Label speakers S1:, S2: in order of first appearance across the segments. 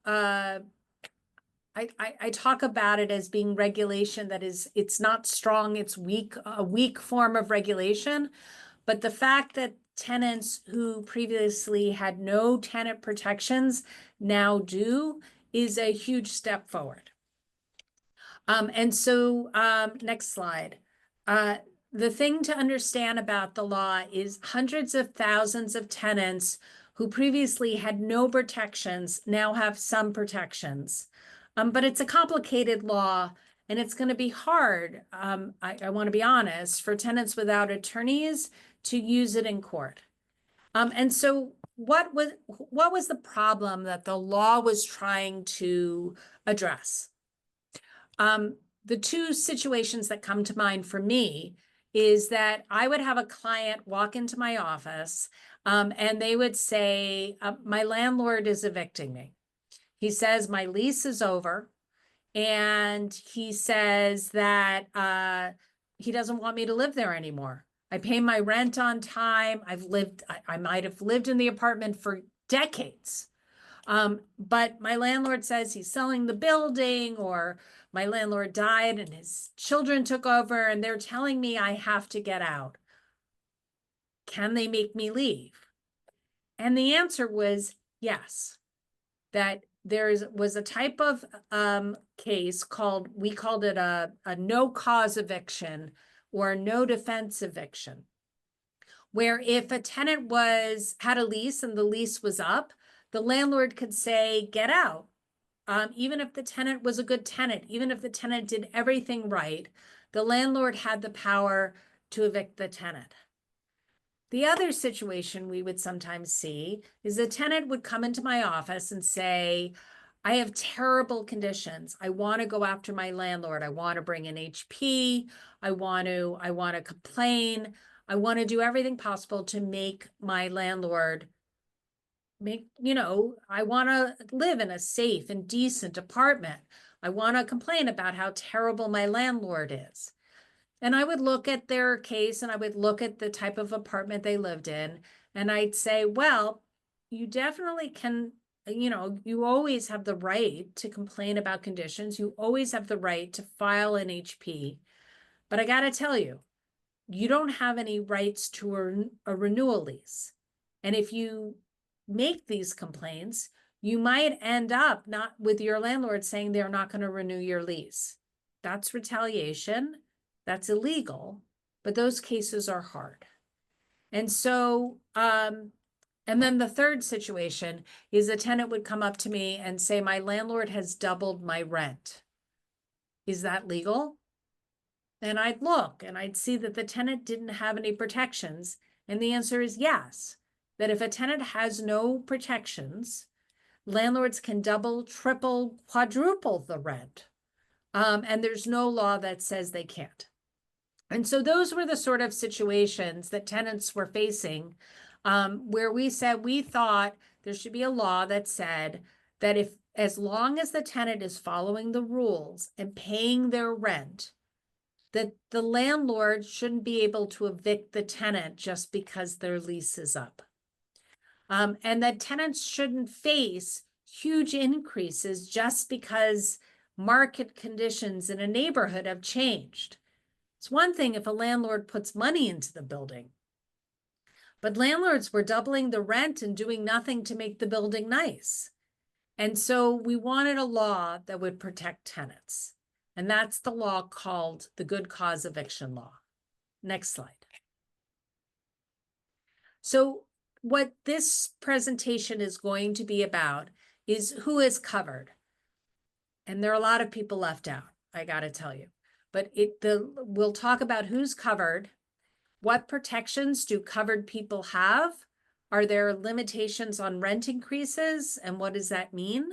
S1: I talk about it as being regulation that is, it's not strong, it's weak, a weak form of regulation. But the fact that tenants who previously had no tenant protections now do is a huge step forward. Next slide. The thing to understand about the law is hundreds of thousands of tenants who previously had no protections now have some protections. But it's a complicated law, and it's going to be hard, I want to be honest, for tenants without attorneys to use it in court. What was the problem that the law was trying to address? The two situations that come to mind for me is that I would have a client walk into my office, and they would say, my landlord is evicting me. He says my lease is over, and he says that he doesn't want me to live there anymore. I pay my rent on time. I might have lived in the apartment for decades. But my landlord says he's selling the building, or my landlord died and his children took over, and they're telling me I have to get out. Can they make me leave? And the answer was yes, that was a type of case called, we called it a no cause eviction or no defense eviction, where if a tenant had a lease and the lease was up, the landlord could say, get out. Even if the tenant was a good tenant, even if the tenant did everything right, the landlord had the power to evict the tenant. The other situation we would sometimes see is a tenant would come into my office and say, I have terrible conditions. I want to go after my landlord. I want to bring in HP. I want to complain. I want to do everything possible to make my landlord I want to live in a safe and decent apartment. I want to complain about how terrible my landlord is. And I would look at their case, and I would look at the type of apartment they lived in, and I'd say, well, you definitely can, you always have the right to complain about conditions. You always have the right to file an HP. But I got to tell you, you don't have any rights to a renewal lease. And if you make these complaints, you might end up not with your landlord saying they're not going to renew your lease. That's retaliation. That's illegal, but those cases are hard. And then the third situation is a tenant would come up to me and say, my landlord has doubled my rent. Is that legal? And I'd look and I'd see that the tenant didn't have any protections. And the answer is yes, that if a tenant has no protections, landlords can double, triple, quadruple the rent. And there's no law that says they can't. And so those were the sort of situations that tenants were facing, where we said we thought there should be a law that said that as long as the tenant is following the rules and paying their rent, that the landlord shouldn't be able to evict the tenant just because their lease is up. And that tenants shouldn't face huge increases just because market conditions in a neighborhood have changed. It's one thing if a landlord puts money into the building, but landlords were doubling the rent and doing nothing to make the building nice. And so we wanted a law that would protect tenants. And that's the law called the Good Cause Eviction Law. Next slide. So what this presentation is going to be about is who is covered. And there are a lot of people left out, I got to tell you. But we'll talk about who's covered, what protections do covered people have, are there limitations on rent increases, and what does that mean?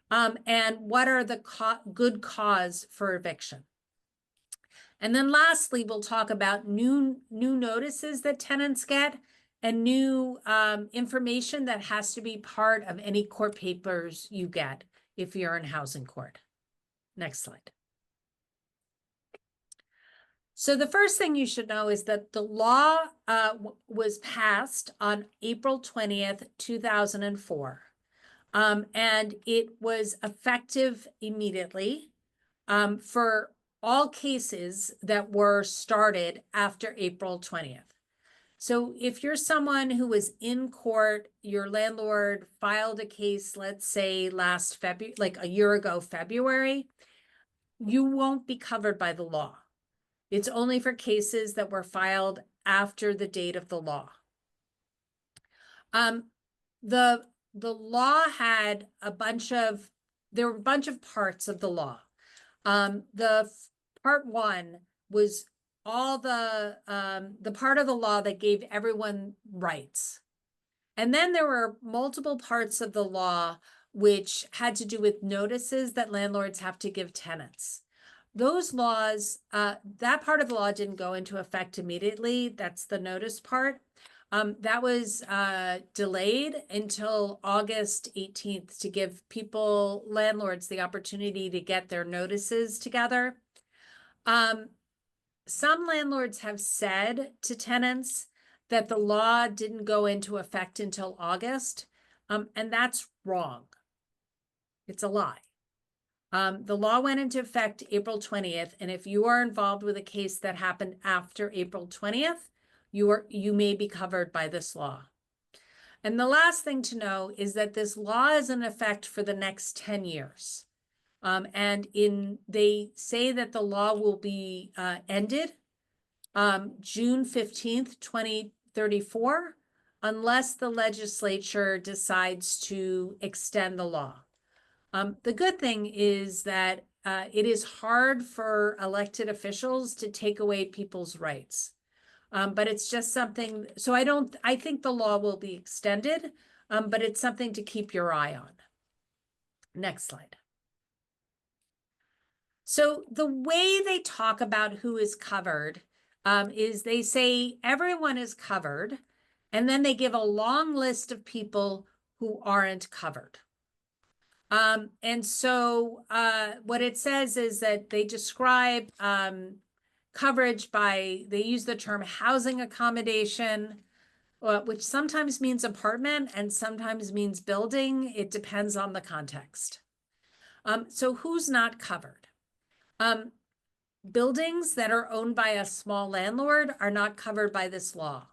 S1: And what are the good cause for eviction? And then lastly, we'll talk about new notices that tenants get and new information that has to be part of any court papers you get if you're in housing court. Next slide. So the first thing you should know is that the law was passed on April 20th, 2004. And it was effective immediately for all cases that were started after April 20th. So if you're someone who was in court, your landlord filed a case, let's say last February, like a year ago, February, you won't be covered by the law. It's only for cases that were filed after the date of the law. The law had there were a bunch of parts of the law. The part one was all the part of the law that gave everyone rights. And then there were multiple parts of the law which had to do with notices that landlords have to give tenants. Those laws, that part of the law didn't go into effect immediately. That's the notice part. That was delayed until August 18th to give landlords, the opportunity to get their notices together. Some landlords have said to tenants that the law didn't go into effect until August, and that's wrong. It's a lie. The law went into effect April 20th, and if you are involved with a case that happened after April 20th, you may be covered by this law. And the last thing to know is that this law is in effect for the next 10 years. And they say that the law will be ended June 15th, 2034, unless the legislature decides to extend the law. The good thing is that it is hard for elected officials to take away people's rights. But it's just something, so I think the law will be extended, but it's something to keep your eye on. Next slide. So the way they talk about who is covered is they say everyone is covered, and then they give a long list of people who aren't covered. And so what it says is that they describe coverage they use the term housing accommodation, which sometimes means apartment and sometimes means building. It depends on the context. So who's not covered? Buildings that are owned by a small landlord are not covered by this law.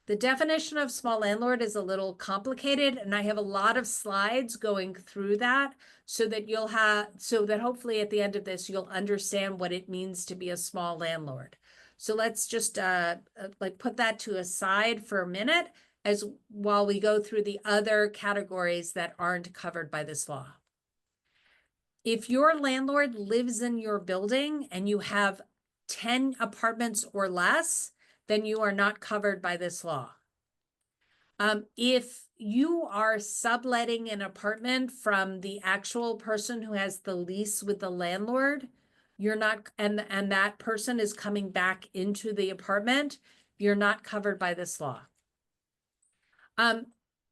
S1: The definition of small landlord is a little complicated, and I have a lot of slides going through that so that hopefully at the end of this, you'll understand what it means to be a small landlord. So let's just put that to a side for a minute while we go through the other categories that aren't covered by this law. If your landlord lives in your building and you have 10 apartments or less, then you are not covered by this law. If you are subletting an apartment from the actual person who has the lease with the landlord, you're not, and that person is coming back into the apartment, you're not covered by this law.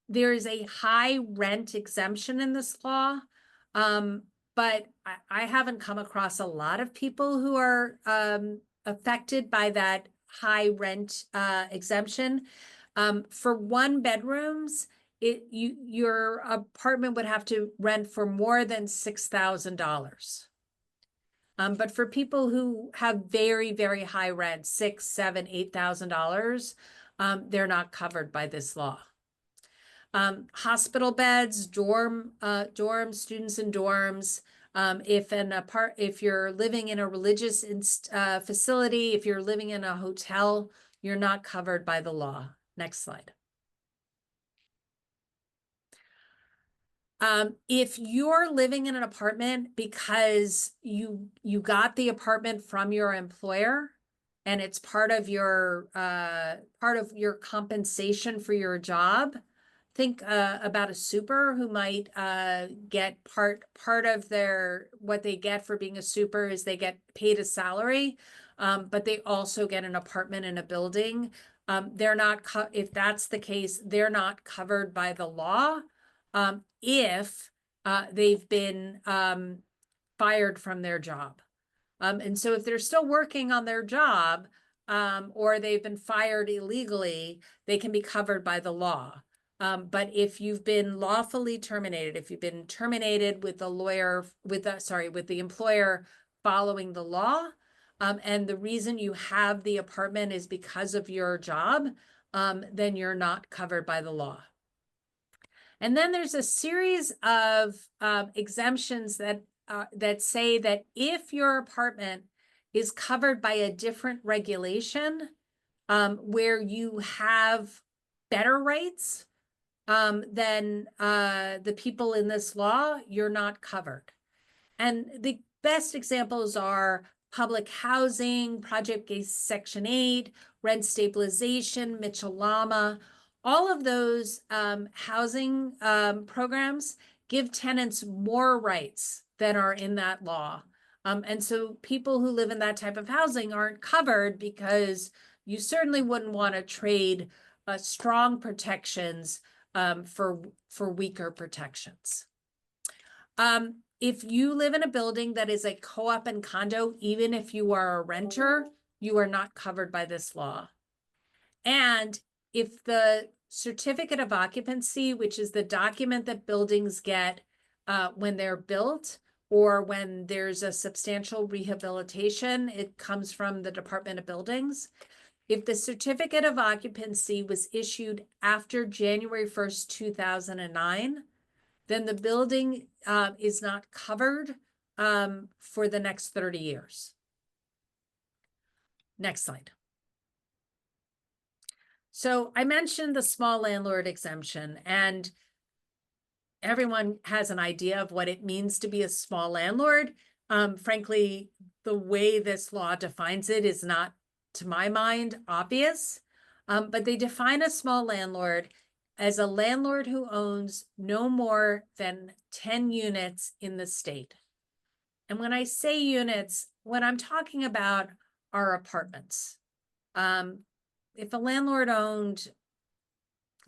S1: There is a high rent exemption in this law. But I haven't come across a lot of people who are affected by that high rent exemption. For 1 bedrooms, your apartment would have to rent for more than $6,000. But for people who have very, very high rent, $6,000, $7,000, $8,000, they're not covered by this law. Hospital beds, dorms, students in dorms. If you're living in a religious facility, if you're living in a hotel, you're not covered by the law. Next slide. If you're living in an apartment because you got the apartment from your employer and it's part of your compensation for your job, think about a super who might get part of what they get for being a super is they get paid a salary, but they also get an apartment in a building. If that's the case, they're not covered by the law if they've been fired from their job. And so if they're still working on their job or they've been fired illegally, they can be covered by the law. But if you've been lawfully terminated, if you've been terminated with the lawyer, with the employer following the law, and the reason you have the apartment is because of your job, then you're not covered by the law. And then there's a series of exemptions that say that if your apartment is covered by a different regulation, where you have better rights than the people in this law, you're not covered. And the best examples are public housing, project-based Section 8, rent stabilization, Mitchell-Lama. All of those housing programs give tenants more rights than are in that law. And so people who live in that type of housing aren't covered because you certainly wouldn't want to trade strong protections for weaker protections. If you live in a building that is a co-op and condo, even if you are a renter, you are not covered by this law. And if the certificate of occupancy, which is the document that buildings get when they're built or when there's a substantial rehabilitation, it comes from the Department of Buildings. If the certificate of occupancy was issued after January 1st, 2009, then the building is not covered for the next 30 years. Next slide. So I mentioned the small landlord exemption, and everyone has an idea of what it means to be a small landlord. Frankly, the way this law defines it is not, to my mind, obvious, but they define a small landlord as a landlord who owns no more than 10 units in the state. And when I say units, what I'm talking about are apartments. If a landlord owned,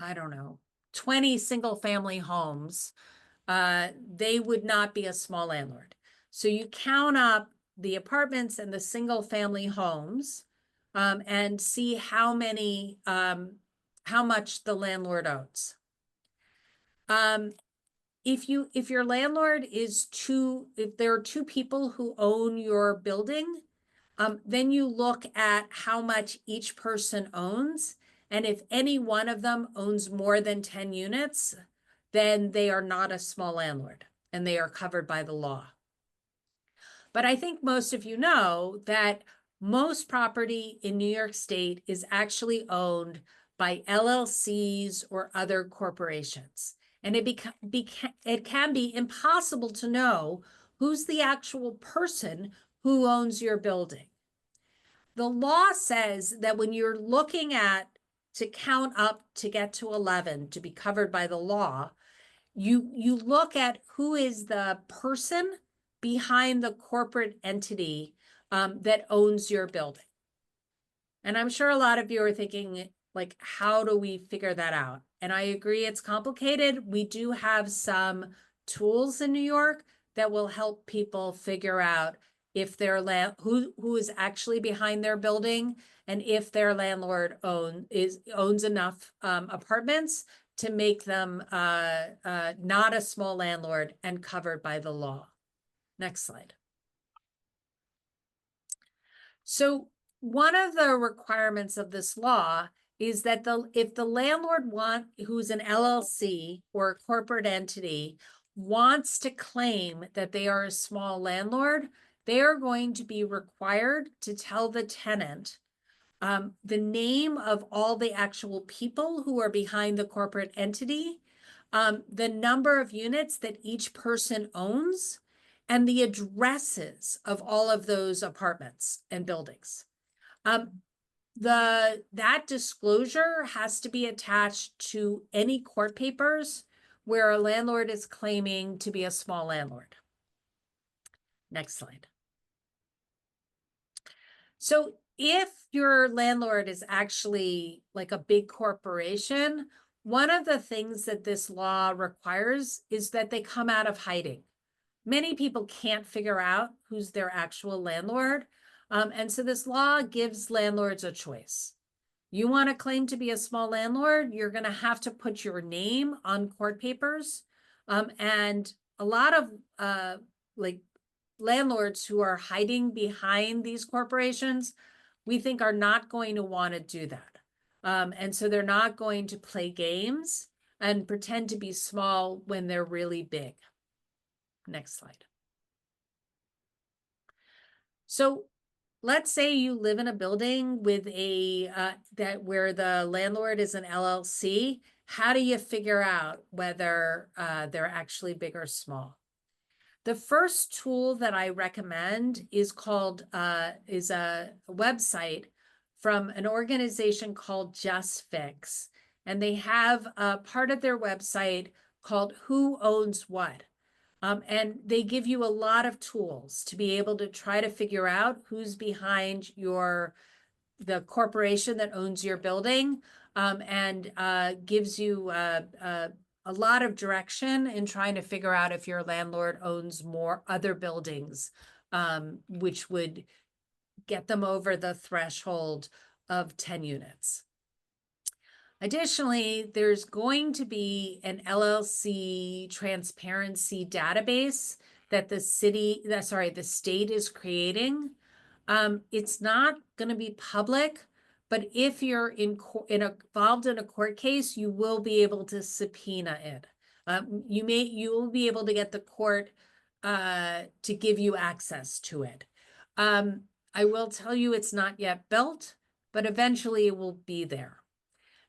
S1: I don't know, 20 single-family homes, they would not be a small landlord. So you count up the apartments and the single-family homes and see how much the landlord owns. If your landlord is if there are two people who own your building, then you look at how much each person owns. And if any one of them owns more than 10 units, then they are not a small landlord and they are covered by the law. But I think most of you know that most property in New York State is actually owned by LLCs or other corporations. And it can be impossible to know who's the actual person who owns your building. The law says that when you're looking to count up to get to 11 to be covered by the law, you look at who is the person behind the corporate entity that owns your building. And I'm sure a lot of you are thinking, like, how do we figure that out? And I agree it's complicated. We do have some tools in New York that will help people figure out if their who is actually behind their building and if their landlord owns enough apartments to make them not a small landlord and covered by the law. Next slide. So one of the requirements of this law is that if the landlord who's an LLC or a corporate entity wants to claim that they are a small landlord, they are going to be required to tell the tenant the name of all the actual people who are behind the corporate entity, the number of units that each person owns, and the addresses of all of those apartments and buildings. That disclosure has to be attached to any court papers where a landlord is claiming to be a small landlord. Next slide. So if your landlord is actually like a big corporation, one of the things that this law requires is that they come out of hiding. Many people can't figure out who's their actual landlord. And so this law gives landlords a choice. You want to claim to be a small landlord, you're going to have to put your name on court papers. And a lot of like landlords who are hiding behind these corporations, we think are not going to want to do that. And so they're not going to play games and pretend to be small when they're really big. Next slide. So let's say you live in a building with where the landlord is an LLC. How do you figure out whether they're actually big or small? The first tool that I recommend is a website from an organization called Just Fix. And they have a part of their website called Who Owns What? And they give you a lot of tools to be able to try to figure out who's behind the corporation that owns your building, and gives you a lot of direction in trying to figure out if your landlord owns more other buildings, which would get them over the threshold of 10 units. Additionally, there's going to be an LLC transparency database that the state is creating. It's not going to be public, but if you're involved in a court case, you will be able to subpoena it. You will be able to get the court to give you access to it. I will tell you it's not yet built, but eventually it will be there.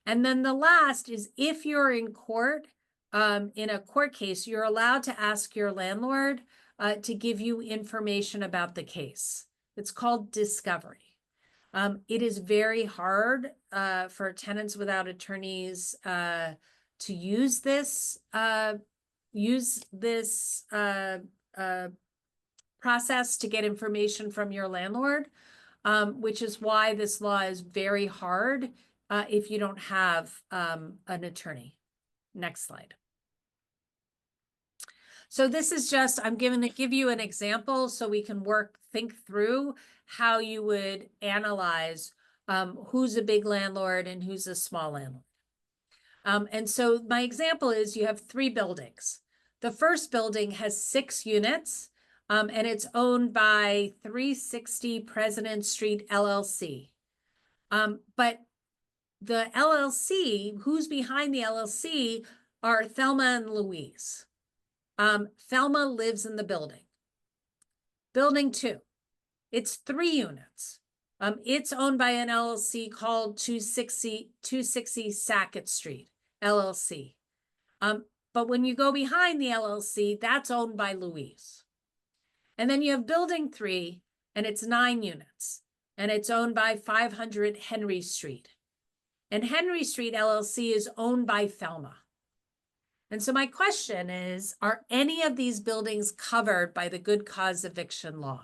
S1: And then the last is if you're in court, in a court case, you're allowed to ask your landlord to give you information about the case. It's called discovery. It is very hard for tenants without attorneys to use this process to get information from your landlord, which is why this law is very hard if you don't have an attorney. Next slide. So this is just, I'm going to give you an example so we can think through how you would analyze who's a big landlord and who's a small landlord. And so my example is you have 3 buildings. The first building has 6 units, and it's owned by 360 President Street LLC. But the LLC, who's behind the LLC, are Thelma and Louise. Thelma lives in the building. Building 2, it's 3 units. It's owned by an LLC called 260 Sackett Street LLC. But when you go behind the LLC, that's owned by Louise. And then you have building 3, and it's 9 units, and it's owned by 500 Henry Street. And Henry Street LLC is owned by Thelma. And so my question is, are any of these buildings covered by the good cause eviction law?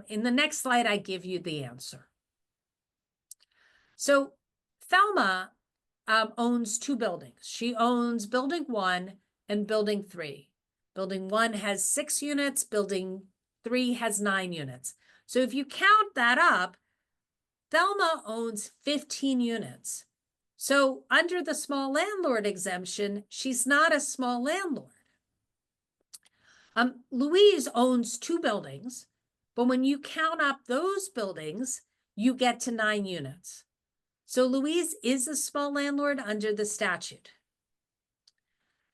S1: In the next slide, I give you the answer. So Thelma owns 2 buildings. She owns building 1 and building 3. Building 1 has 6 units, building 3 has 9 units. So if you count that up, Thelma owns 15 units. So under the small landlord exemption, she's not a small landlord. Louise owns 2 buildings, but when you count up those buildings, you get to 9 units. So Louise is a small landlord under the statute.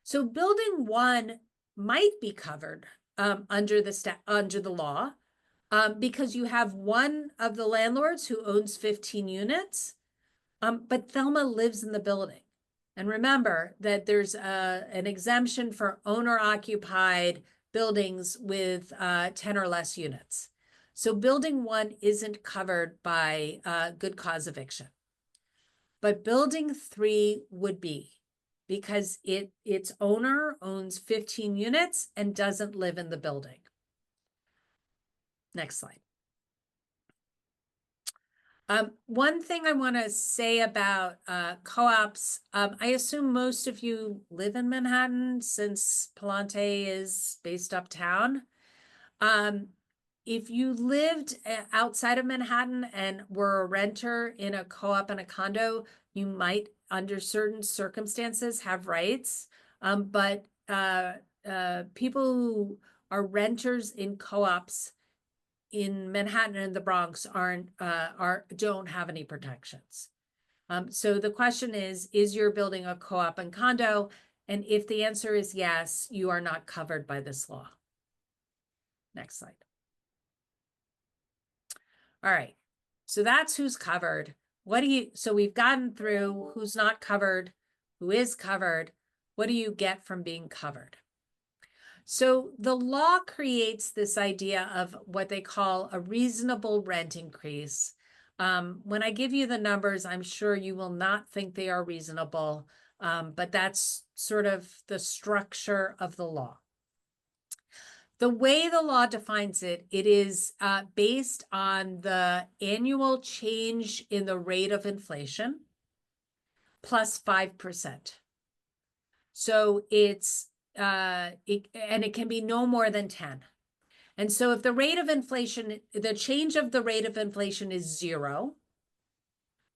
S1: So building 1 might be covered under the law, because you have one of the landlords who owns 15 units, but Thelma lives in the building. And remember that there's an exemption for owner-occupied buildings with 10 or less units. So building 1 isn't covered by good cause eviction. But building 3 would be, because its owner owns 15 units and doesn't live in the building. Next slide. One thing I want to say about co-ops, I assume most of you live in Manhattan since Palante is based uptown. if you lived outside of Manhattan and were a renter in a co-op and a condo, you might, under certain circumstances, have rights. But people who are renters in co-ops in Manhattan and the Bronx don't have any protections. So the question is your building a co-op and condo? And if the answer is yes, you are not covered by this law. Next slide. All right, so that's who's covered. So we've gotten through who's not covered, who is covered. What do you get from being covered? So the law creates this idea of what they call a reasonable rent increase. When I give you the numbers, I'm sure you will not think they are reasonable, but that's sort of the structure of the law. The way the law defines it, it is based on the annual change in the rate of inflation plus 5%. So it's, and it can be no more than 10. And so if the rate of inflation, the change of the rate of inflation is 0,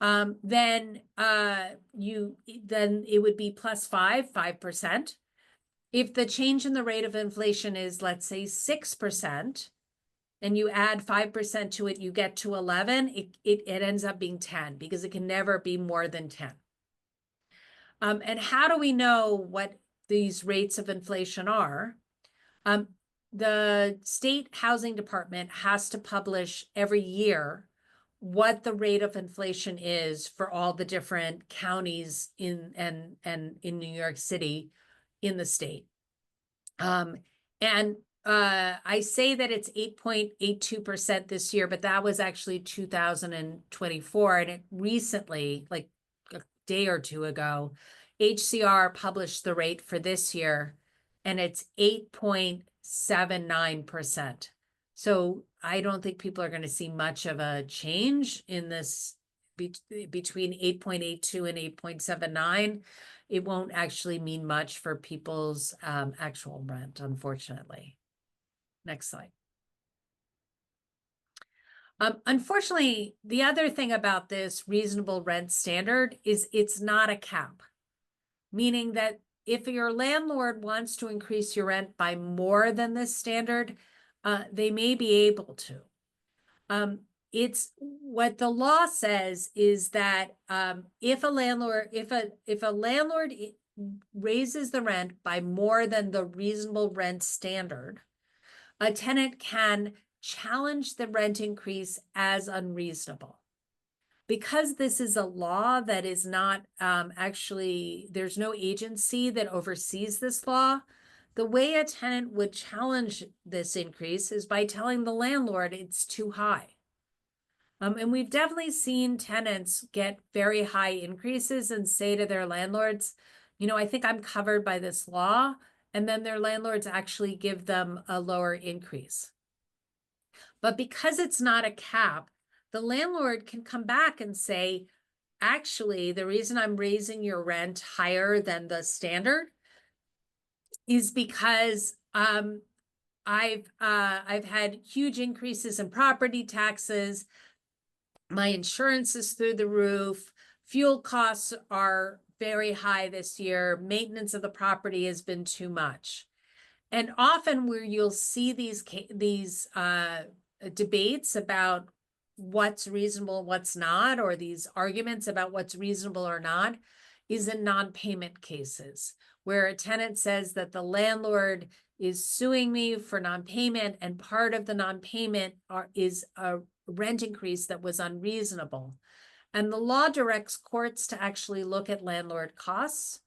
S1: then it would be plus 5%. If the change in the rate of inflation is, let's say, 6%, and you add 5% to it, you get to 11, it ends up being 10 because it can never be more than 10. And how do we know what these rates of inflation are? The state housing department has to publish every year what the rate of inflation is for all the different counties in New York City in the state. I say that it's 8.82% this year, but that was actually 2024. And it recently, like a day or two ago, HCR published the rate for this year, and it's 8.79%. So I don't think people are going to see much of a change in this between 8.82 and 8.79. It won't actually mean much for people's actual rent, unfortunately. Next slide. Unfortunately, the other thing about this reasonable rent standard is it's not a cap, meaning that if your landlord wants to increase your rent by more than this standard, they may be able to. It's what the law says is that if a landlord raises the rent by more than the reasonable rent standard, a tenant can challenge the rent increase as unreasonable. Because this is a law that is not actually, there's no agency that oversees this law, the way a tenant would challenge this increase is by telling the landlord it's too high. And we've definitely seen tenants get very high increases and say to their landlords, you know, I think I'm covered by this law. And then their landlords actually give them a lower increase. But because it's not a cap, the landlord can come back and say, actually, the reason I'm raising your rent higher than the standard is because I've had huge increases in property taxes. My insurance is through the roof. Fuel costs are very high this year. Maintenance of the property has been too much. And often where you'll see these debates about what's reasonable, what's not, or these arguments about what's reasonable or not, is in non-payment cases, where a tenant says that the landlord is suing me for non-payment, and part of the non-payment is a rent increase that was unreasonable. And the law directs courts to actually look at landlord costs.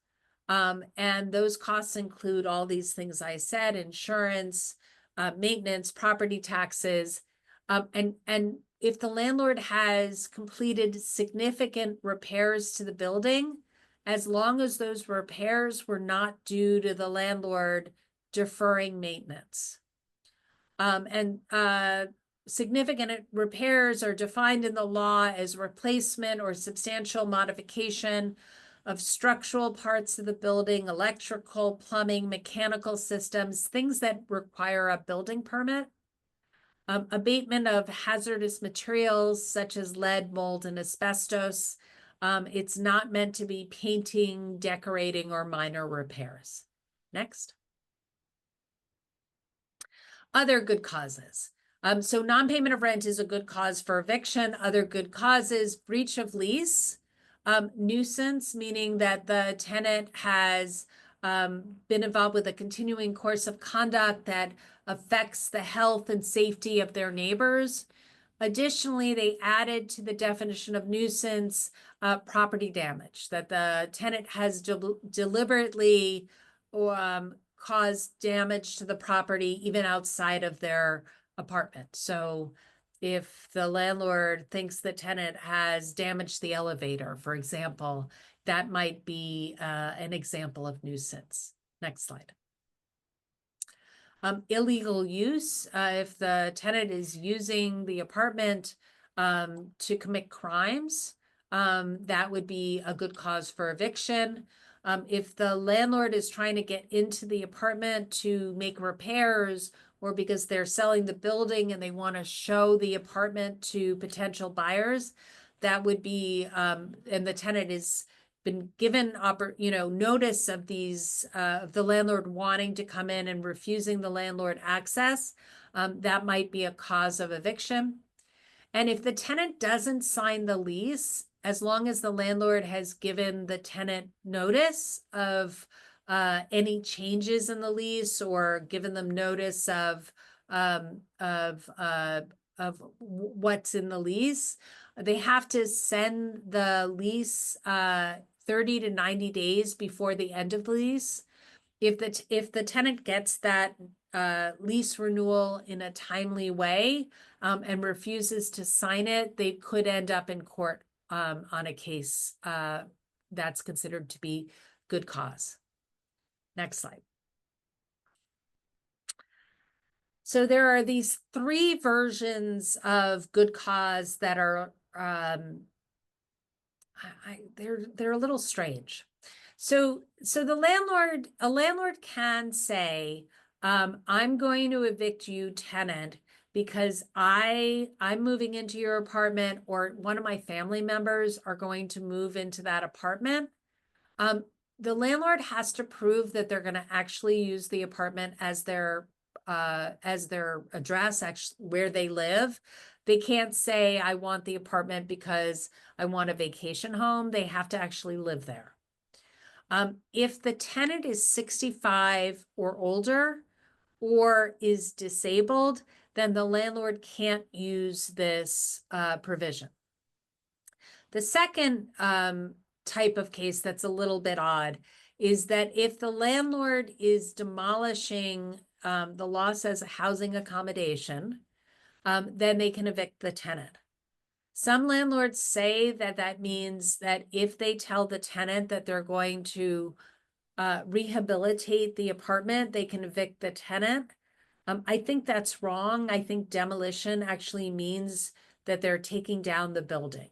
S1: And those costs include all these things I said: insurance, maintenance, property taxes. And if the landlord has completed significant repairs to the building, as long as those repairs were not due to the landlord deferring maintenance. Significant repairs are defined in the law as replacement or substantial modification of structural parts of the building, electrical, plumbing, mechanical systems, things that require a building permit. Abatement of hazardous materials such as lead, mold, and asbestos. It's not meant to be painting, decorating, or minor repairs. Next. Other good causes. So non-payment of rent is a good cause for eviction. Other good causes: breach of lease, nuisance, meaning that the tenant has been involved with a continuing course of conduct that affects the health and safety of their neighbors. Additionally, they added to the definition of nuisance property damage, that the tenant has deliberately caused damage to the property even outside of their apartment. So if the landlord thinks the tenant has damaged the elevator, for example, that might be an example of nuisance. Next slide. Illegal use, if the tenant is using the apartment to commit crimes, that would be a good cause for eviction. If the landlord is trying to get into the apartment to make repairs, or because they're selling the building and they want to show the apartment to potential buyers, that would be, and the tenant is been given notice of these the landlord wanting to come in and refusing the landlord access, that might be a cause of eviction. And if the tenant doesn't sign the lease, as long as the landlord has given the tenant notice of any changes in the lease, or given them notice of what's in the lease, they have to send the lease 30 to 90 days before the end of the lease. If the tenant gets that lease renewal in a timely way and refuses to sign it, they could end up in court on a case that's considered to be good cause. Next slide. So there are these three versions of good cause that are they're a little strange. So a landlord can say, I'm going to evict you, tenant, because I'm moving into your apartment, or one of my family members are going to move into that apartment. The landlord has to prove that they're going to actually use the apartment as their address, actually where they live. They can't say, I want the apartment because I want a vacation home. They have to actually live there. If the tenant is 65 or older, or is disabled, then the landlord can't use this provision. The second type of case that's a little bit odd is that if the landlord is demolishing, the law says a housing accommodation, then they can evict the tenant. Some landlords say that that means that if they tell the tenant that they're going to rehabilitate the apartment, they can evict the tenant. I think that's wrong. I think demolition actually means that they're taking down the building.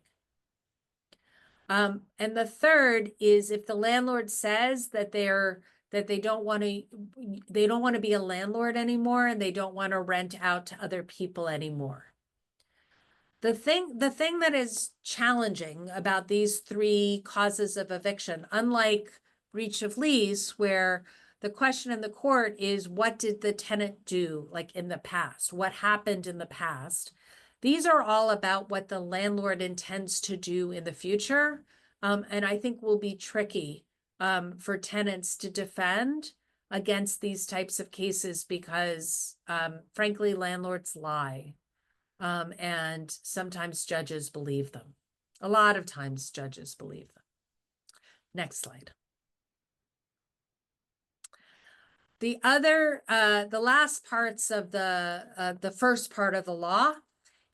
S1: And the third is if the landlord says that they don't want to be a landlord anymore, and they don't want to rent out to other people anymore. The thing that is challenging about these three causes of eviction, unlike breach of lease, where the question in the court is, what did the tenant do, like in the past? What happened in the past? These are all about what the landlord intends to do in the future. And I think will be tricky for tenants to defend against these types of cases because, frankly, landlords lie. And sometimes judges believe them. A lot of times judges believe them. Next slide. The last parts of the first part of the law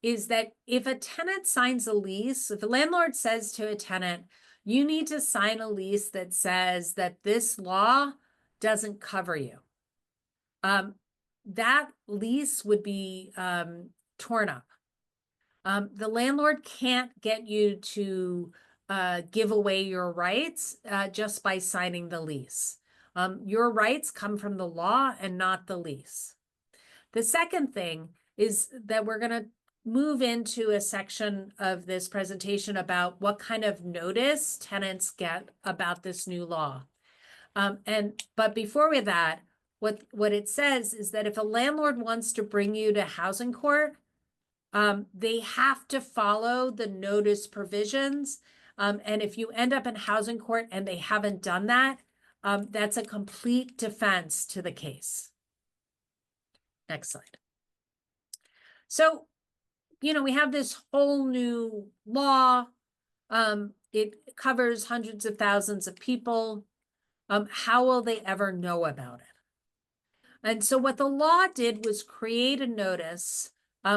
S1: is that if a tenant signs a lease, if a landlord says to a tenant, you need to sign a lease that says that this law doesn't cover you, that lease would be torn up. The landlord can't get you to give away your rights just by signing the lease. Your rights come from the law and not the lease. The second thing is that we're going to move into a section of this presentation about what kind of notice tenants get about this new law. But before we that, what it says is that if a landlord wants to bring you to housing court, they have to follow the notice provisions. And if you end up in housing court and they haven't done that, that's a complete defense to the case. Next slide. So, we have this whole new law. It covers hundreds of thousands of people. How will they ever know about it? And so what the law did was create a notice,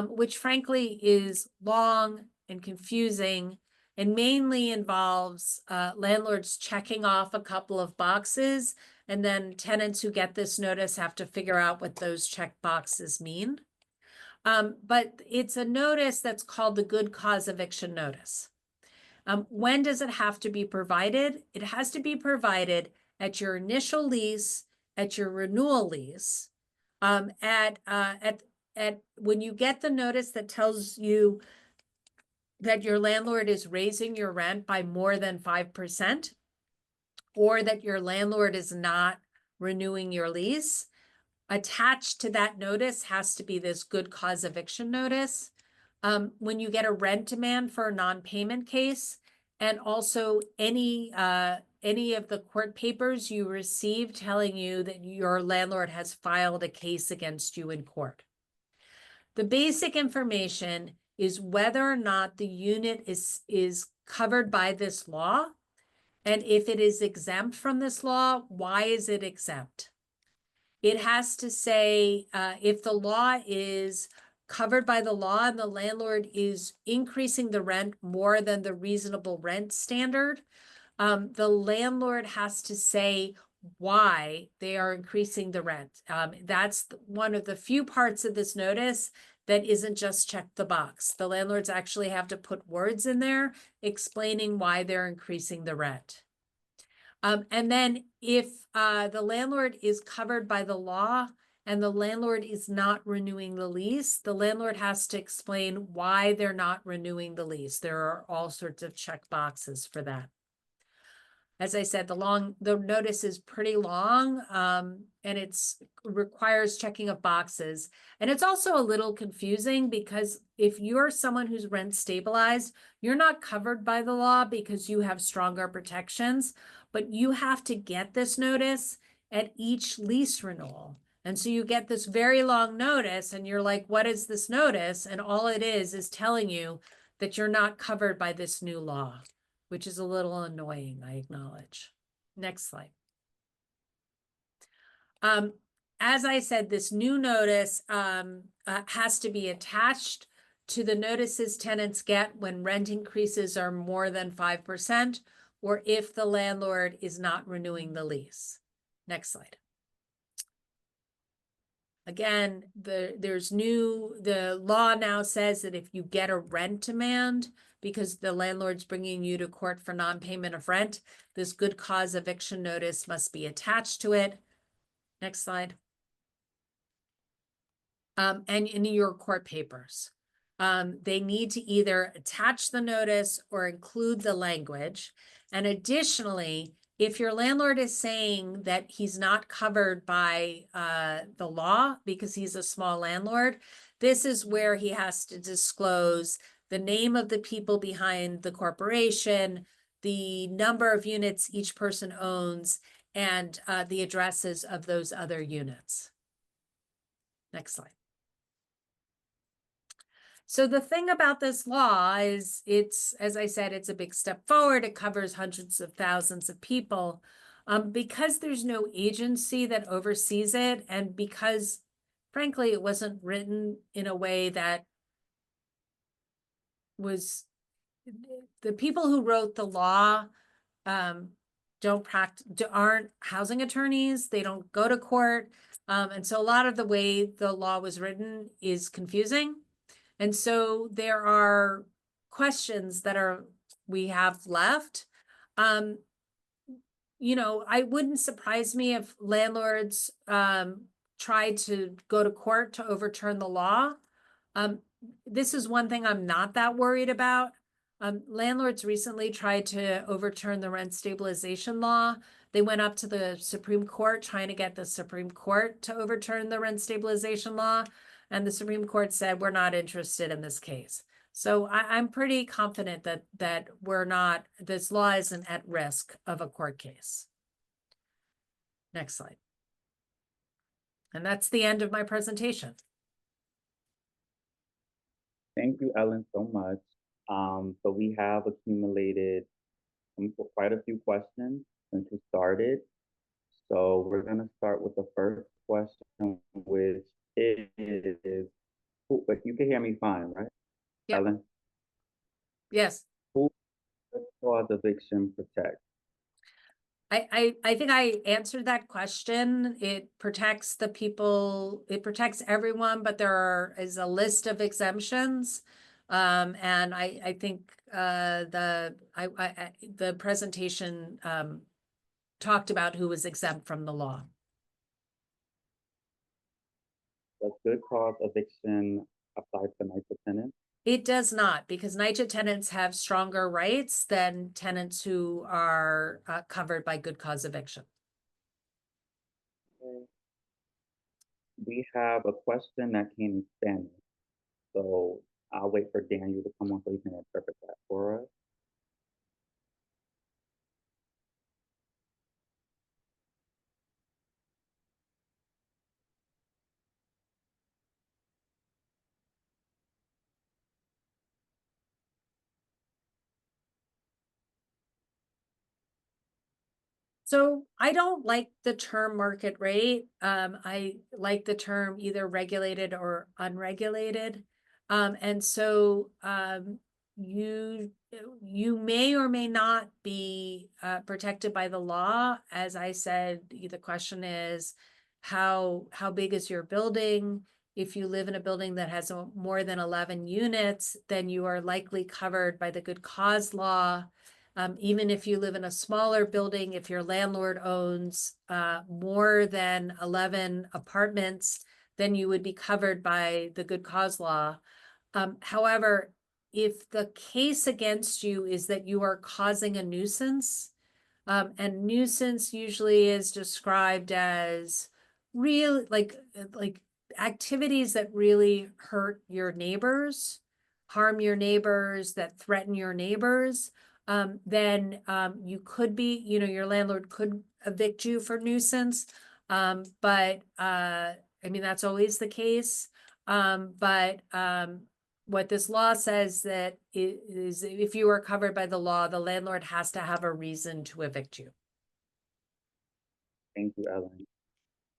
S1: which frankly is long and confusing and mainly involves landlords checking off a couple of boxes, and then tenants who get this notice have to figure out what those check boxes mean. But it's a notice that's called the good cause eviction notice. When does it have to be provided? It has to be provided at your initial lease, at your renewal lease, when you get the notice that tells you that your landlord is raising your rent by more than 5%, or that your landlord is not renewing your lease. Attached to that notice has to be this good cause eviction notice. When you get a rent demand for a non-payment case, and also any of the court papers you receive telling you that your landlord has filed a case against you in court. The basic information is whether or not the unit is covered by this law, and if it is exempt from this law, why is it exempt? It has to say if the law is covered by the law and the landlord is increasing the rent more than the reasonable rent standard, the landlord has to say why they are increasing the rent. That's one of the few parts of this notice that isn't just check the box. The landlords actually have to put words in there explaining why they're increasing the rent. And then if the landlord is covered by the law and the landlord is not renewing the lease, the landlord has to explain why they're not renewing the lease. There are all sorts of check boxes for that. As I said, the notice is pretty long, and it requires checking of boxes. And it's also a little confusing because if you're someone who's rent stabilized, you're not covered by the law because you have stronger protections, but you have to get this notice at each lease renewal. And so you get this very long notice and you're like, what is this notice? And all it is telling you that you're not covered by this new law, which is a little annoying, I acknowledge. Next slide. As I said, this new notice has to be attached to the notices tenants get when rent increases are more than 5%, or if the landlord is not renewing the lease. Next slide. Again, the law now says that if you get a rent demand because the landlord's bringing you to court for non-payment of rent, this good cause eviction notice must be attached to it. Next slide. And in your court papers. They need to either attach the notice or include the language. And additionally, if your landlord is saying that he's not covered by the law because he's a small landlord, this is where he has to disclose the name of the people behind the corporation, the number of units each person owns, and the addresses of those other units. Next slide. So the thing about this law is as I said, it's a big step forward. It covers hundreds of thousands of people. Because there's no agency that oversees it, and because, frankly, it wasn't written in a way that was, the people who wrote the law aren't housing attorneys. They don't go to court. And so a lot of the way the law was written is confusing. And so there are questions that we have left. It wouldn't surprise me if landlords tried to go to court to overturn the law. This is one thing I'm not that worried about. Landlords recently tried to overturn the rent stabilization law. They went up to the Supreme Court trying to get the Supreme Court to overturn the rent stabilization law. And the Supreme Court said, we're not interested in this case. So I'm pretty confident that this law isn't at risk of a court case. Next slide. And that's the end of my presentation.
S2: Thank you, Ellen, so much. So we have accumulated quite a few questions since we started. So we're going to start with the first question, which is, but you can hear me fine, right?
S1: Yep.
S2: Ellen?
S1: Yes.
S2: Who does eviction protect?
S1: I think I answered that question. It protects the people, it protects everyone, but is a list of exemptions. And I think the presentation talked about who was exempt from the law.
S2: Does good cause eviction apply to NYCHA tenants?
S1: It does not, because NYCHA tenants have stronger rights than tenants who are covered by good cause eviction.
S2: Okay. We have a question that came in Spanish. So I'll wait for Daniel to come on so he can interpret that for us.
S1: So I don't like the term market rate. I like the term either regulated or unregulated. And so you may or may not be protected by the law. As I said, the question is how big is your building? If you live in a building that has more than 11 units, then you are likely covered by the good cause law. Even if you live in a smaller building, if your landlord owns more than 11 apartments, then you would be covered by the good cause law. However, if the case against you is that you are causing a nuisance, and nuisance usually is described as real, like activities that really hurt your neighbors, harm your neighbors, that threaten your neighbors, then you could be, your landlord could evict you for nuisance. But I mean, that's always the case. But what this law says that is if you are covered by the law, the landlord has to have a reason to evict you.
S2: Thank you, Ellen.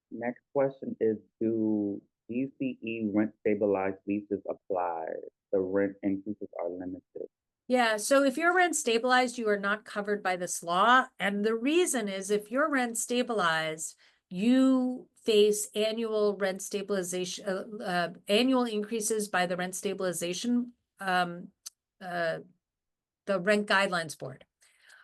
S2: Next question is, do GCE rent stabilized leases apply? The rent increases are limited.
S1: Yeah, so if you're rent stabilized, you are not covered by this law. And the reason is if you're rent stabilized, you face annual rent stabilization, annual increases by the rent stabilization, the Rent Guidelines Board.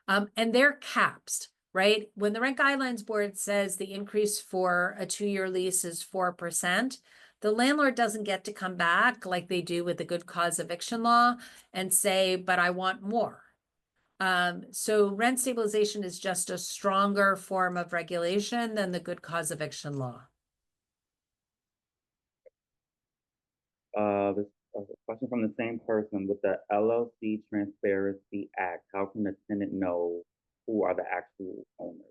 S1: And they're capped, right? When the Rent Guidelines Board says the increase for a 2-year lease is 4%, the landlord doesn't get to come back like they do with the good cause eviction law and say, but I want more. So rent stabilization is just a stronger form of regulation than the good cause eviction law.
S2: This question from the same person: with the LLC Transparency Act, how can the tenant know who are the actual owners?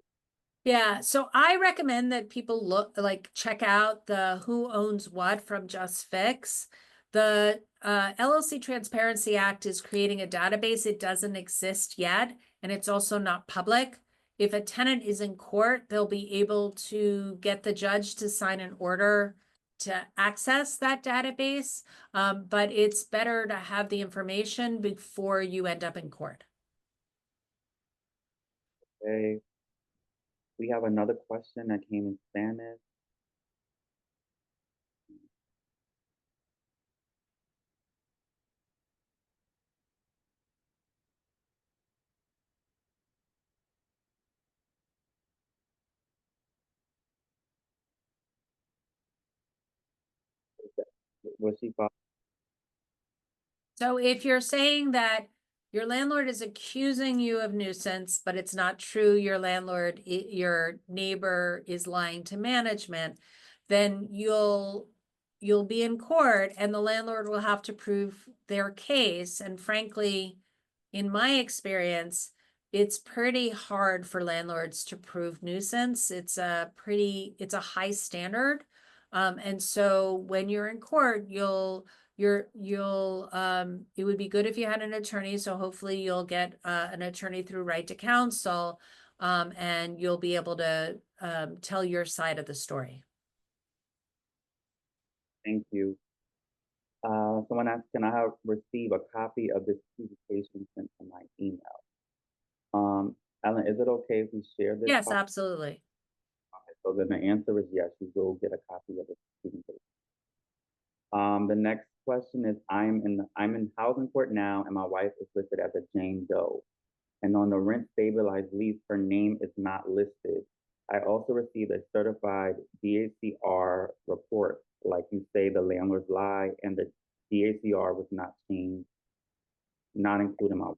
S1: Yeah, so I recommend that people check out the Who Owns What from Just Fix. The LLC Transparency Act is creating a database. It doesn't exist yet, and it's also not public. If a tenant is in court, they'll be able to get the judge to sign an order to access that database. But it's better to have the information before you end up in court.
S2: Okay. We have another question that came in Spanish. Was she
S1: So if you're saying that your landlord is accusing you of nuisance, but it's not true, your landlord, your neighbor is lying to management, then you'll be in court and the landlord will have to prove their case. And frankly, in my experience, it's pretty hard for landlords to prove nuisance. It's a high standard. And so when you're in court, it would be good if you had an attorney. So hopefully you'll get an attorney through Right to Counsel, and you'll be able to tell your side of the story.
S2: Thank you. Someone asked, can I receive a copy of this presentation sent to my email? Ellen, is it okay if we share this?
S1: Yes, absolutely.
S2: So then the answer is yes, you will get a copy of this presentation. The next question is, I'm in housing court now, and my wife is listed as a Jane Doe. And on the rent stabilized lease, her name is not listed. I also received a certified DACR report. Like you say, the landlords lie, and the DACR was not changed, not including my.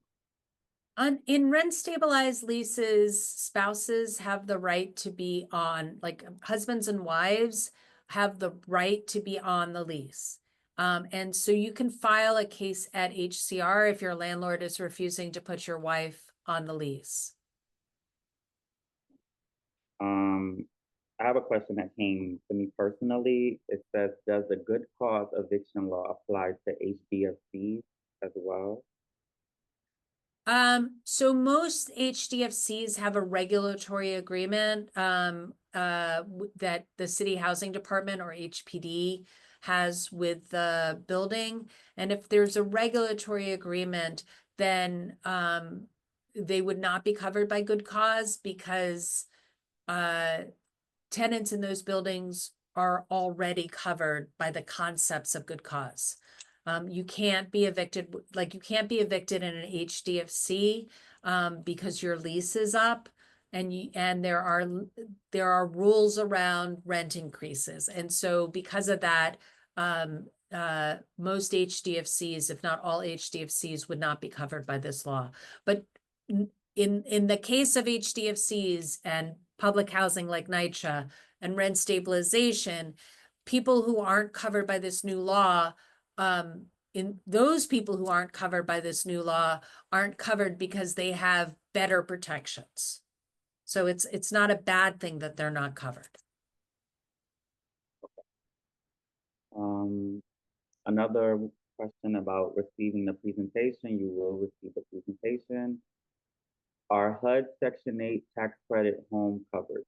S1: In rent stabilized leases, spouses have the right to be on, like husbands and wives have the right to be on the lease. And so you can file a case at HCR if your landlord is refusing to put your wife on the lease.
S2: I have a question that came to me personally. It says, does the good cause eviction law apply to HDFCs as well?
S1: So most HDFCs have a regulatory agreement that the City Housing Department or HPD has with the building. And if there's a regulatory agreement, then they would not be covered by good cause because tenants in those buildings are already covered by the concepts of good cause. You can't be evicted, like you can't be evicted in an HDFC because your lease is up, and there are rules around rent increases. And so because of that, most HDFCs, if not all HDFCs, would not be covered by this law. But in the case of HDFCs and public housing like NYCHA and rent stabilization, people who aren't covered by this new law, in those people who aren't covered by this new law aren't covered because they have better protections. So it's not a bad thing that they're not covered.
S2: Another question about receiving the presentation. You will receive the presentation. Are HUD Section 8 tax credit home covered?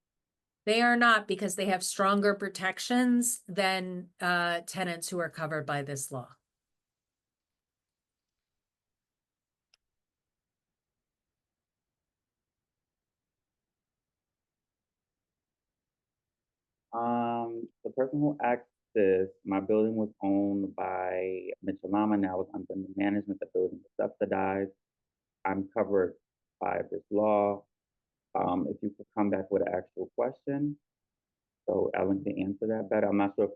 S1: They are not, because they have stronger protections than tenants who are covered by this law.
S2: The person who asked this, my building was owned by Mitchellama. Now it's under the management. The building is subsidized. I'm covered by this law. If you could come back with an actual question, so Ellen can answer that better. I'm not sure if,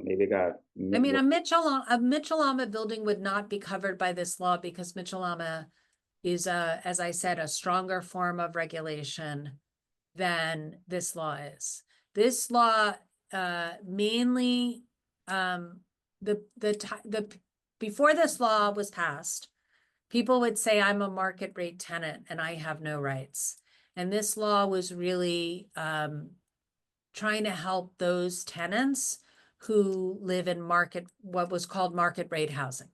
S2: maybe it got.
S1: I mean, a Mitchellama building would not be covered by this law because Mitchellama is as I said, a stronger form of regulation than this law is. This law mainly before this law was passed, people would say I'm a market rate tenant and I have no rights. And this law was really trying to help those tenants who live in what was called market rate housing.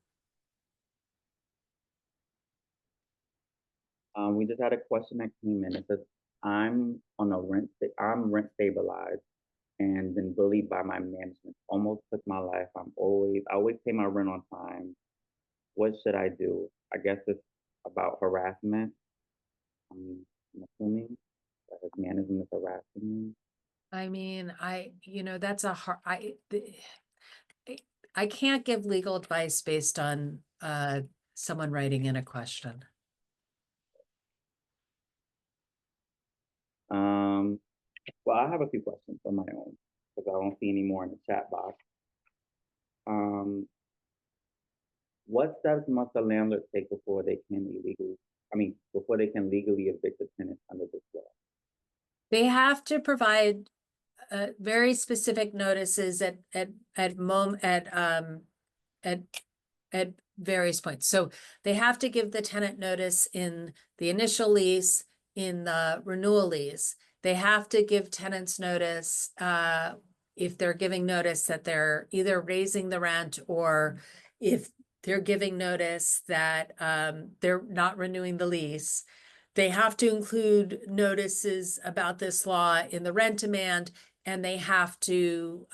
S2: We just had a question that came in. It says, I'm rent stabilized and been bullied by my management. Almost took my life. I always pay my rent on time. What should I do? I guess it's about harassment. I'm assuming that his management is harassing me.
S1: I mean, that's a hard, I can't give legal advice based on someone writing in a question.
S2: Well, I have a few questions on my own because I don't see any more in the chat box. What steps must a landlord take before they can before they can legally evict a tenant under this law?
S1: They have to provide very specific notices at at various points. So they have to give the tenant notice in the initial lease, in the renewal lease. They have to give tenants notice if they're giving notice that they're either raising the rent, or if they're giving notice that they're not renewing the lease. They have to include notices about this law in the rent demand, and they have to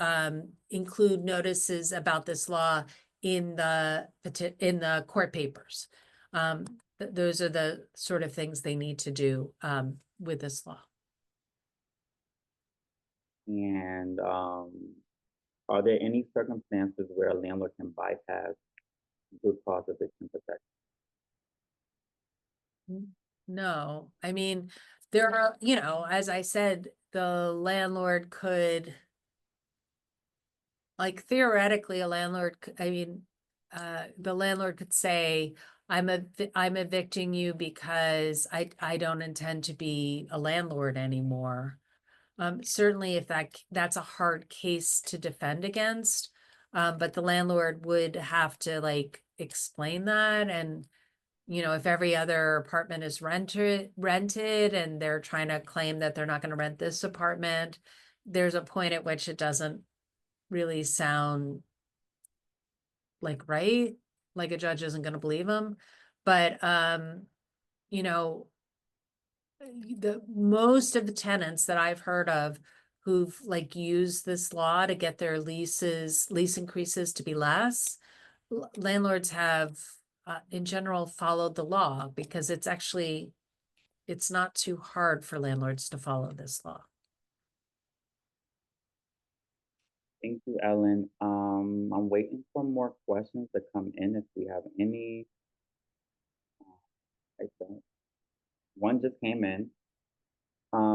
S1: include notices about this law in the court papers. Those are the sort of things they need to do with this law.
S2: And are there any circumstances where a landlord can bypass good cause eviction protection?
S1: No, I mean, there are, you know, as I said, the landlord could, like, theoretically, a landlord, the landlord could say, I'm evicting you because I don't intend to be a landlord anymore. Certainly if that's a hard case to defend against, but the landlord would have to like explain that. And, you know, if every other apartment is rented and they're trying to claim that they're not going to rent this apartment, there's a point at which it doesn't really sound like right, like a judge isn't going to believe them. But you know, the most of the tenants that I've heard of who've like used this law to get their lease increases to be less, landlords have in general followed the law, because it's not too hard for landlords to follow this law.
S2: Thank you, Ellen. I'm waiting for more questions to come in if we have any. I don't. One just came in.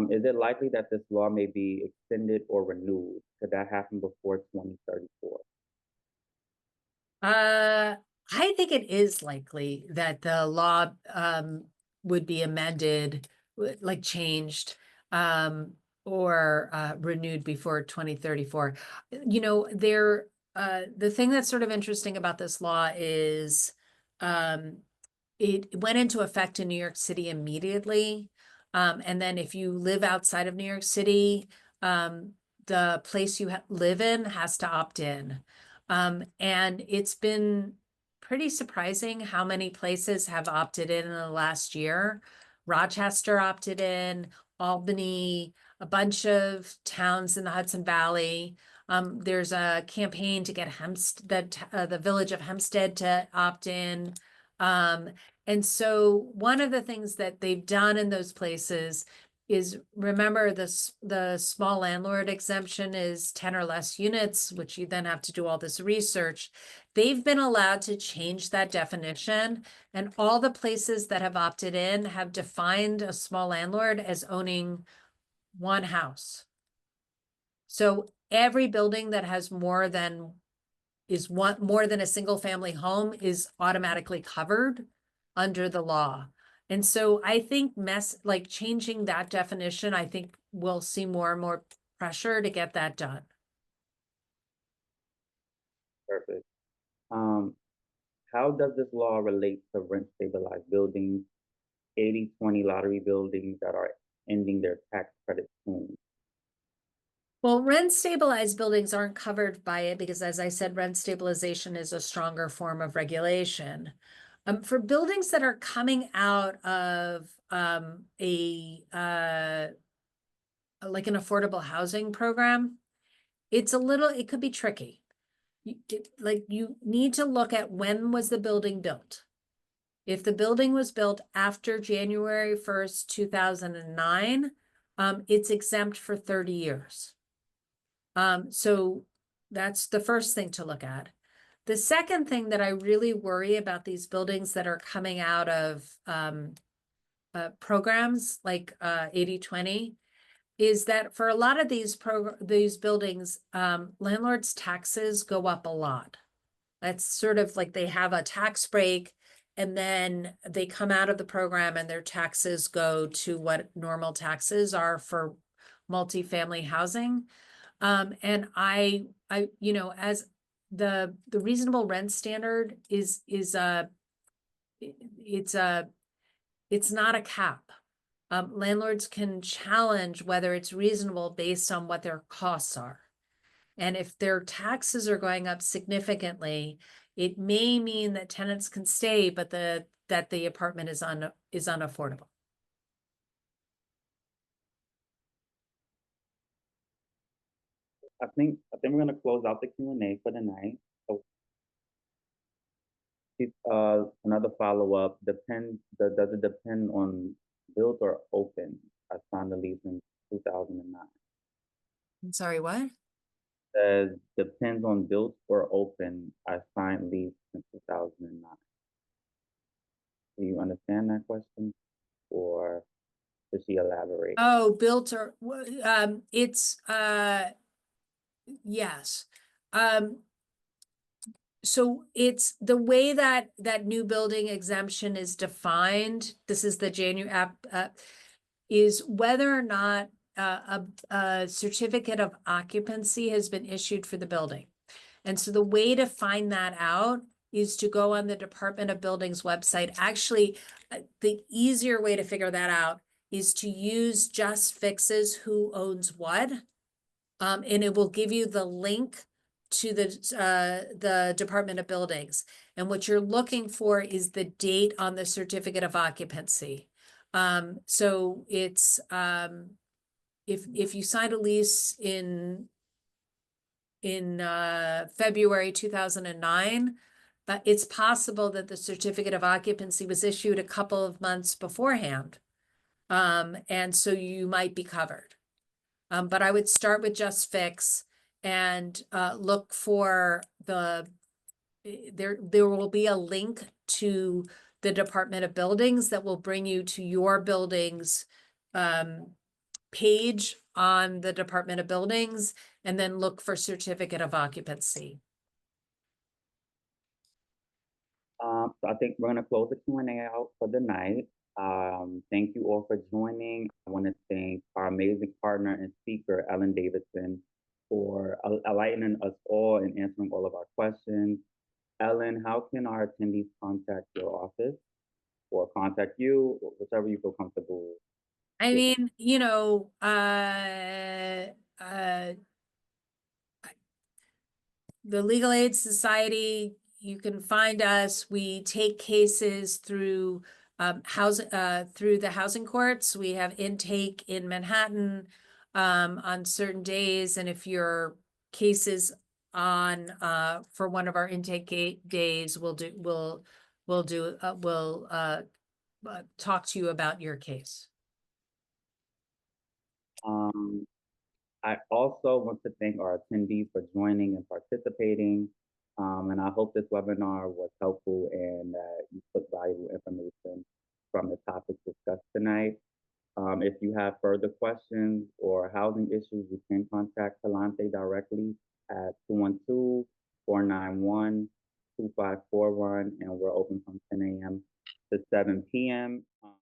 S2: Is it likely that this law may be extended or renewed? Could that happen before 2034?
S1: I think it is likely that the law would be amended, like changed, or renewed before 2034. You know, the thing that's sort of interesting about this law is it went into effect in New York City immediately. And then if you live outside of New York City, the place you live in has to opt in. And it's been pretty surprising how many places have opted in the last year. Rochester opted in, Albany, a bunch of towns in the Hudson Valley. There's a campaign to get the village of Hempstead to opt in. And so one of the things that they've done in those places is, remember, the small landlord exemption is 10 or less units, which you then have to do all this research. They've been allowed to change that definition, and all the places that have opted in have defined a small landlord as owning one house. So every building that has more than a single family home is automatically covered under the law. And so I think changing that definition, I think we'll see more and more pressure to get that done.
S2: Perfect. How does this law relate to rent stabilized buildings, 80/20 lottery buildings that are ending their tax credit soon?
S1: Well, rent stabilized buildings aren't covered by it because, as I said, rent stabilization is a stronger form of regulation. For buildings that are coming out of like an affordable housing program, it could be tricky. You need to look at, when was the building built? If the building was built after January 1st, 2009, it's exempt for 30 years. So that's the first thing to look at. The second thing that I really worry about these buildings that are coming out of programs like 80/20 is that for a lot of these buildings, landlords' taxes go up a lot. That's sort of like they have a tax break and then they come out of the program and their taxes go to what normal taxes are for multifamily housing. And you know, as the reasonable rent standard is it's a, it's not a cap. Landlords can challenge whether it's reasonable based on what their costs are. And if their taxes are going up significantly, it may mean that tenants can stay, but that the apartment is unaffordable.
S2: I think we're gonna close out the Q&A for the night. So, another follow-up, does it depend on built or open? I signed the lease in 2009.
S1: I'm sorry, what?
S2: Says depends on built or open. I signed lease in 2009. Do you understand that question, or does she elaborate?
S1: Oh, built or, it's, yes. So it's the way that new building exemption is defined. This is the January app, is whether or not a certificate of occupancy has been issued for the building. And so the way to find that out is to go on the Department of Buildings website. Actually, the easier way to figure that out is to use Just Fixes Who Owns What. And it will give you the link to the Department of Buildings. And what you're looking for is the date on the certificate of occupancy. So it's, if you signed a lease in February 2009, it's possible that the certificate of occupancy was issued a couple of months beforehand. And so you might be covered. But I would start with Just Fix and look for there will be a link to the Department of Buildings that will bring you to your building's page on the Department of Buildings, and then look for certificate of occupancy.
S2: So I think we're gonna close the Q&A out for the night. Thank you all for joining. I want to thank our amazing partner and speaker, Ellen Davidson, for enlightening us all and answering all of our questions. Ellen, how can our attendees contact your office or contact you, whichever you feel comfortable?
S1: I mean, you know, the Legal Aid Society, you can find us. We take cases through through the housing courts. We have intake in Manhattan on certain days, and if your case is on for one of our intake days, we'll talk to you about your case.
S2: Um, I also want to thank our attendees for joining and participating. And I hope this webinar was helpful and that you took valuable information from the topics discussed tonight. If you have further questions or housing issues, you can contact Talante directly at 212-491-2541, and we're open from 10 a.m. to 7 p.m.